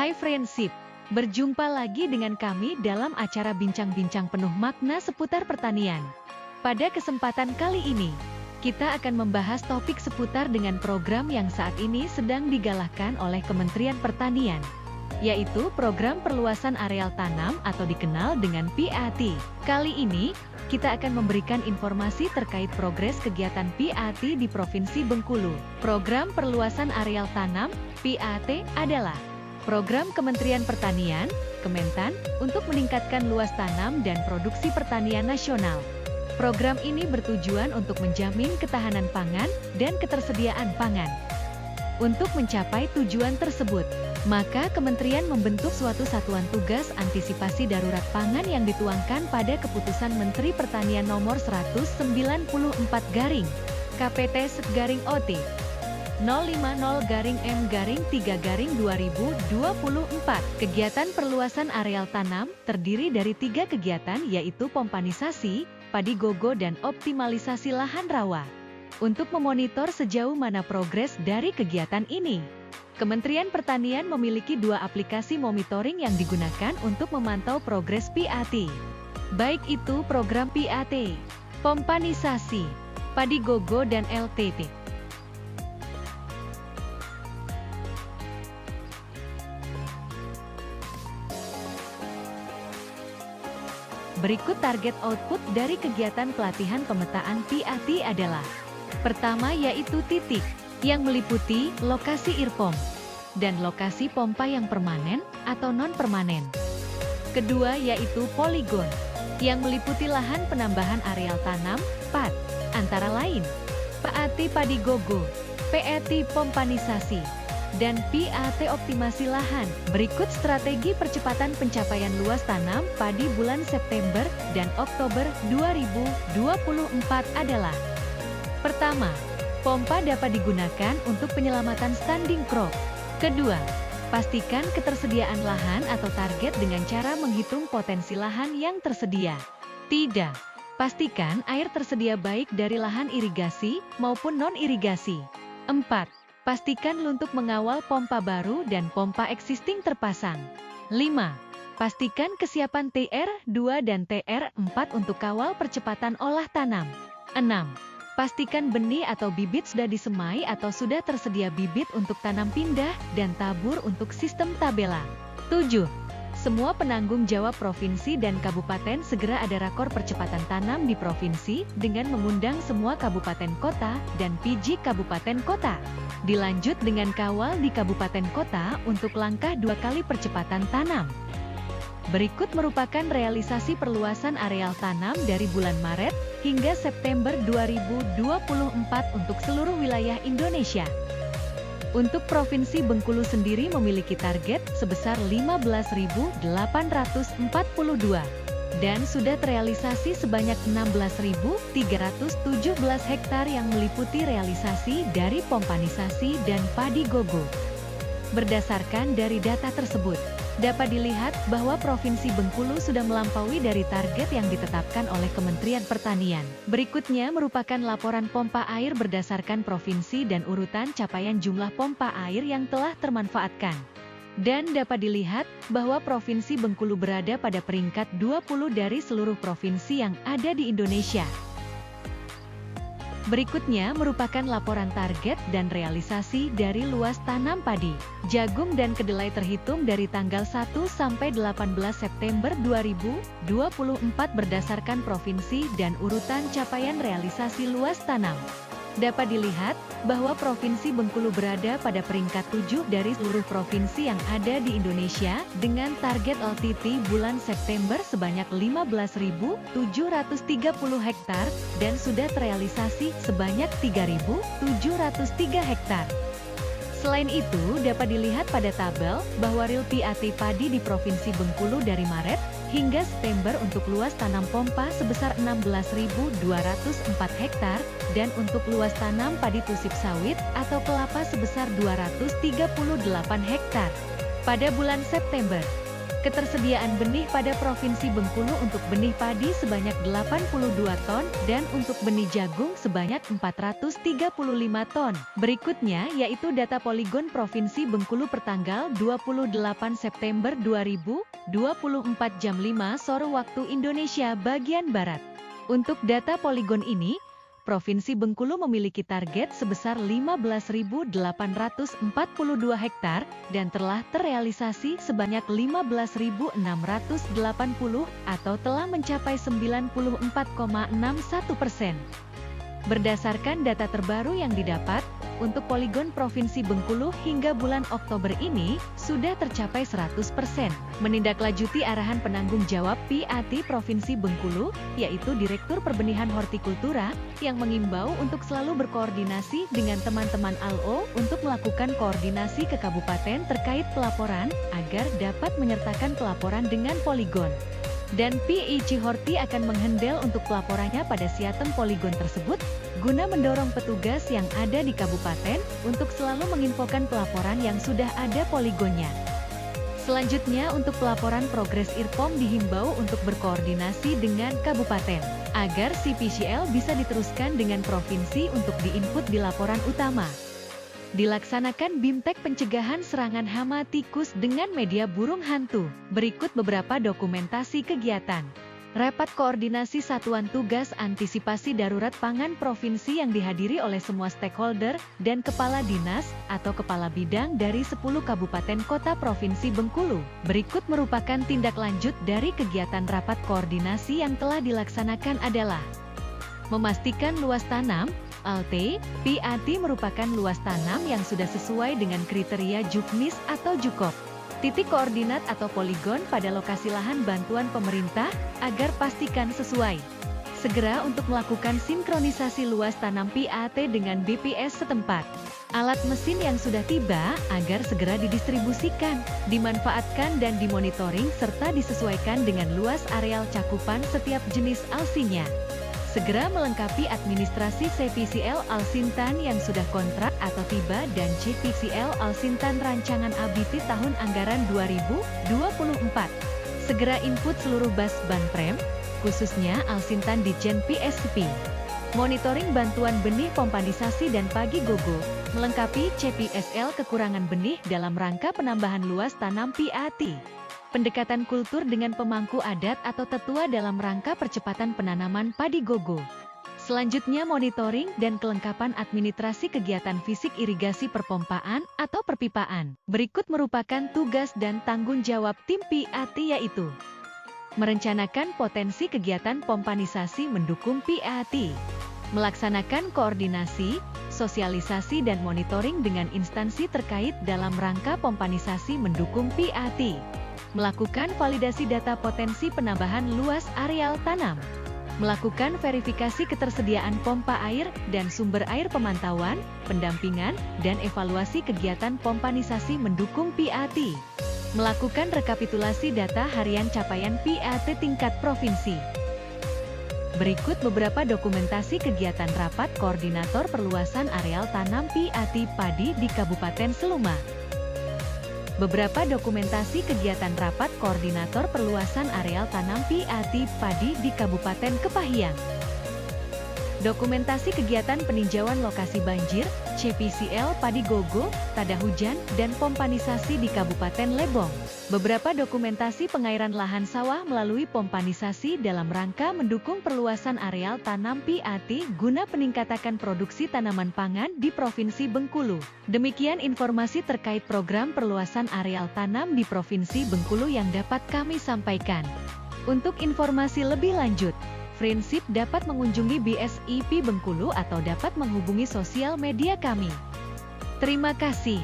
Hai friendship, berjumpa lagi dengan kami dalam acara bincang-bincang penuh makna seputar pertanian. Pada kesempatan kali ini, kita akan membahas topik seputar dengan program yang saat ini sedang digalakkan oleh Kementerian Pertanian, yaitu Program Perluasan Areal Tanam atau dikenal dengan PAT. Kali ini, kita akan memberikan informasi terkait progres kegiatan PAT di Provinsi Bengkulu. Program Perluasan Areal Tanam, PAT, adalah program Kementerian Pertanian, Kementan, untuk meningkatkan luas tanam dan produksi pertanian nasional. Program ini bertujuan untuk menjamin ketahanan pangan dan ketersediaan pangan. Untuk mencapai tujuan tersebut, maka Kementerian membentuk suatu satuan tugas antisipasi darurat pangan yang dituangkan pada Keputusan Menteri Pertanian Nomor 194 garing KPT/OT 050-M-3-2024. Kegiatan perluasan areal tanam terdiri dari 3 kegiatan, yaitu pompanisasi, padi gogo, dan optimalisasi lahan rawa. Untuk memonitor sejauh mana progres dari kegiatan ini, Kementerian Pertanian memiliki 2 aplikasi monitoring yang digunakan untuk memantau progres PAT. Baik itu program PAT, pompanisasi, padi gogo, dan LTP. Berikut target output dari kegiatan pelatihan pemetaan PAT adalah: pertama yaitu titik, yang meliputi lokasi IRPOM dan lokasi pompa yang permanen atau non-permanen. Kedua yaitu poligon, yang meliputi lahan penambahan areal tanam, PAT, antara lain PAT padi gogo, PAT pompanisasi, dan PAT optimasi lahan. Berikut strategi percepatan pencapaian luas tanam padi bulan September dan Oktober 2024 adalah: pertama, pompa dapat digunakan untuk penyelamatan standing crop. Kedua, pastikan ketersediaan lahan atau target dengan cara menghitung potensi lahan yang tersedia. Tiga, pastikan air tersedia baik dari lahan irigasi maupun non-irigasi. Empat, pastikan untuk mengawal pompa baru dan pompa existing terpasang. 5. Pastikan kesiapan TR2 dan TR4 untuk kawal percepatan olah tanam. 6. Pastikan benih atau bibit sudah disemai atau sudah tersedia bibit untuk tanam pindah dan tabur untuk sistem tabela. 7. Semua penanggung jawab provinsi dan kabupaten segera ada rakor percepatan tanam di provinsi dengan mengundang semua kabupaten kota dan PJ kabupaten kota. Dilanjut dengan kawal di kabupaten kota untuk langkah 2 kali percepatan tanam. Berikut merupakan realisasi perluasan areal tanam dari bulan Maret hingga September 2024 untuk seluruh wilayah Indonesia. Untuk Provinsi Bengkulu sendiri memiliki target sebesar 15.842 dan sudah terrealisasi sebanyak 16.317 hektar yang meliputi realisasi dari pompanisasi dan padi gogo. Berdasarkan dari data tersebut, dapat dilihat bahwa Provinsi Bengkulu sudah melampaui dari target yang ditetapkan oleh Kementerian Pertanian. Berikutnya merupakan laporan pompa air berdasarkan provinsi dan urutan capaian jumlah pompa air yang telah termanfaatkan. Dan dapat dilihat bahwa Provinsi Bengkulu berada pada peringkat 20 dari seluruh provinsi yang ada di Indonesia. Berikutnya merupakan laporan target dan realisasi dari luas tanam padi, jagung, dan kedelai terhitung dari tanggal 1 sampai 18 September 2024 berdasarkan provinsi dan urutan capaian realisasi luas tanam. Dapat dilihat bahwa Provinsi Bengkulu berada pada peringkat 7 dari seluruh provinsi yang ada di Indonesia dengan target LTT bulan September sebanyak 15.730 hektar dan sudah terrealisasi sebanyak 3.703 hektar. Selain itu, dapat dilihat pada tabel bahwa real PAT padi di Provinsi Bengkulu dari Maret hingga September untuk luas tanam pompa sebesar 16.204 hektar dan untuk luas tanam padi tusip sawit atau kelapa sebesar 238 hektar. Pada bulan September, Ketersediaan benih pada Provinsi Bengkulu untuk benih padi sebanyak 82 ton dan untuk benih jagung sebanyak 435 ton. Berikutnya yaitu data Poligon Provinsi Bengkulu pertanggal 28 September 2024 jam 5 sore waktu Indonesia bagian Barat. Untuk data Poligon ini, Provinsi Bengkulu memiliki target sebesar 15.842 hektar dan telah terrealisasi sebanyak 15.680 atau telah mencapai 94,61%. Berdasarkan data terbaru yang didapat, untuk Poligon Provinsi Bengkulu hingga bulan Oktober ini sudah tercapai 100%. Menindaklanjuti arahan penanggung jawab PAT Provinsi Bengkulu, yaitu Direktur Perbenihan Hortikultura, yang mengimbau untuk selalu berkoordinasi dengan teman-teman ALO untuk melakukan koordinasi ke kabupaten terkait pelaporan, agar dapat menyertakan pelaporan dengan Poligon. Dan PIC Horti akan menghandle untuk pelaporannya pada Siatem Poligon tersebut, guna mendorong petugas yang ada di kabupaten untuk selalu menginfokan pelaporan yang sudah ada poligonnya. Selanjutnya untuk pelaporan progres IRPOM dihimbau untuk berkoordinasi dengan kabupaten, agar CPCL bisa diteruskan dengan provinsi untuk diinput di laporan utama. Dilaksanakan BIMTEK pencegahan serangan hama tikus dengan media burung hantu. Berikut beberapa dokumentasi kegiatan. Rapat koordinasi Satuan Tugas Antisipasi Darurat Pangan Provinsi yang dihadiri oleh semua stakeholder dan kepala dinas atau kepala bidang dari 10 kabupaten kota Provinsi Bengkulu. Berikut merupakan tindak lanjut dari kegiatan rapat koordinasi yang telah dilaksanakan adalah memastikan luas tanam. ALT, PAT merupakan luas tanam yang sudah sesuai dengan kriteria Juknis atau Jukop. Titik koordinat atau poligon pada lokasi lahan bantuan pemerintah, agar pastikan sesuai. Segera untuk melakukan sinkronisasi luas tanam PAT dengan BPS setempat. Alat mesin yang sudah tiba, agar segera didistribusikan, dimanfaatkan dan dimonitoring serta disesuaikan dengan luas areal cakupan setiap jenis alsinya. Segera melengkapi administrasi CPCL Alsintan yang sudah kontrak atau tiba dan CPCL Alsintan rancangan ABT tahun anggaran 2024. Segera input seluruh bas Banprem, khususnya Alsintan Ditjen PSP. Monitoring bantuan benih pompanisasi dan pagi gogo, melengkapi CPSL kekurangan benih dalam rangka penambahan luas tanam PAT. Pendekatan kultur dengan pemangku adat atau tetua dalam rangka percepatan penanaman padi gogo. Selanjutnya monitoring dan kelengkapan administrasi kegiatan fisik irigasi perpompaan atau perpipaan. Berikut merupakan tugas dan tanggung jawab tim PAT yaitu merencanakan potensi kegiatan pompanisasi mendukung PAT, melaksanakan koordinasi, sosialisasi dan monitoring dengan instansi terkait dalam rangka pompanisasi mendukung PAT. Melakukan validasi data potensi penambahan luas areal tanam, melakukan verifikasi ketersediaan pompa air dan sumber air pemantauan, pendampingan, dan evaluasi kegiatan pompanisasi mendukung PAT, melakukan rekapitulasi data harian capaian PAT tingkat provinsi. Berikut beberapa dokumentasi kegiatan rapat koordinator perluasan areal tanam PAT padi di Kabupaten Seluma. Beberapa dokumentasi kegiatan rapat koordinator perluasan areal tanam PAT padi di Kabupaten Kepahyang. Dokumentasi kegiatan peninjauan lokasi banjir, CPCL Padi Gogo, tada hujan, dan pompanisasi di Kabupaten Lebong. Beberapa dokumentasi pengairan lahan sawah melalui pompanisasi dalam rangka mendukung perluasan areal tanam PAT guna peningkatan produksi tanaman pangan di Provinsi Bengkulu. Demikian informasi terkait program perluasan areal tanam di Provinsi Bengkulu yang dapat kami sampaikan. Untuk informasi lebih lanjut, Friendship dapat mengunjungi BSIP Bengkulu atau dapat menghubungi sosial media kami. Terima kasih.